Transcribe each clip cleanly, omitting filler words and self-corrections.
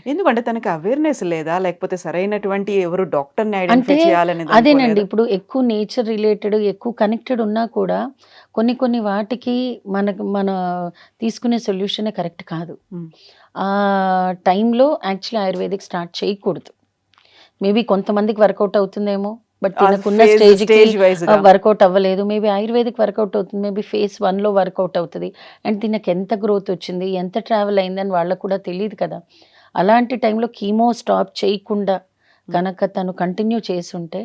ఎందుకంటే తనకి అవేర్‌నెస్ లేదా? లేకపోతే సరైనటువంటి ఎవరు డాక్టర్‌ని అంటే ఐడెంటిఫై చేయాలనేది అదేనండి. అనుకోలేదా? ఇప్పుడు ఎక్కువ నేచర్ రిలేటెడ్, ఎక్కువ కనెక్టెడ్ ఉన్నా కూడా కొన్ని కొన్ని వాటికి మన తీసుకునే సొల్యూషనే కరెక్ట్ కాదు. హ్మ్. ఆ టైంలో యాక్చువల్లీ ఆయుర్వేదిక్ స్టార్ట్ చేయకూడదు. మేబీ కొంతమందికి వర్కౌట్ అవుతుందేమో. బట్ అది తినకున్న స్టేజ్‌కి స్టేజ్ వైస్‌గా. వర్కౌట్ అవ్వలేదు. మేబీ ఆయుర్వేదిక్ వర్కౌట్ అవుతుంది. మేబీ ఫేజ్ 1లో వర్కౌట్ అవుతది. అండ్ తినకి ఎంత గ్రోత్ వచ్చింది, ఎంత ట్రావెల్ అయిందని వాళ్ళకి కూడా తెలీదు కదా! అలాంటి టైంలో కీమో స్టాప్ చేయకుండా హ్మ్. గనక తను కంటిన్యూ చేసుంటే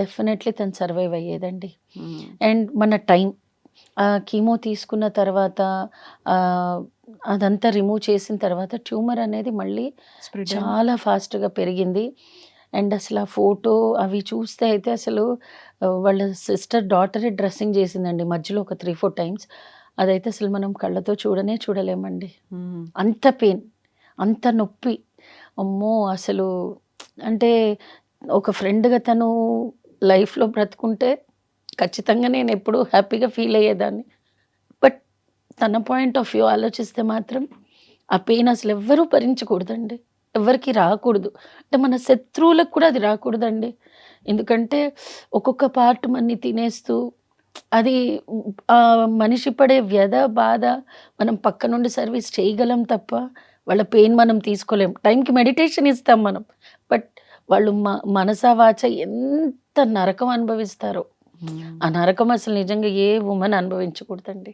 డెఫినైట్‌లీ తను సర్వైవ్ అయ్యేదండి. హ్మ్. అండ్ మన టైం కీమో తీసుకున్న తర్వాత ఆహ్, అదంతా రిమూవ్ చేసిన తర్వాత ట్యూమర్ అనేది మళ్ళీ స్ప్రెడ్ అయిందా? చాలా ఫాస్ట్‌గా పెరిగింది. అండ్ అసలు ఆ ఫోటో అవి చూస్తే అయితే అసలు వాళ్ళ సిస్టర్ డాటరే డ్రెస్సింగ్ చేసిందండి మధ్యలో ఒక 3, 4 టైమ్స్. అదైతే అసలు మనం కళ్ళతో చూడనే చూడలేమండి. హ్మ్. అంత పెయిన్, అంత నొప్పి. అమ్మో! అసలు అంటే ఒక ఫ్రెండ్‌గా తను లైఫ్‌లో బ్రతుకుంటే ఖచ్చితంగా నేనెప్పుడూ హ్యాపీగా ఫీల్ అయ్యేదాన్ని. బట్ తన పాయింట్ ఆఫ్ వ్యూ ఆలోచిస్తే మాత్రం ఆ పెయిన్ అసలెవ్వరూ భరించకూడదండి. ఎవ్వరికీ రాకూడదు. అంటే మన శత్రువులకు కూడా అది రాకూడదండి. ఎందుకంటే ఒక్కొక్క పార్ట్ మనని తినేస్తూ అది మనిషి పడే వ్యధ, బాధ మనం పక్క నుండి సర్వీస్ చేయగలం తప్ప వాళ్ళ పెయిన్ మనం తీసుకోలేం. టైంకి మెడిటేషన్ ఇస్తాం మనం. బట్ వాళ్ళు మనసా వాచా ఎంత నరకం అనుభవిస్తారో. హ్మ్. ఆ నరకం అసలు నిజంగా ఏ వుమన్ అనుభవించకూడదండి.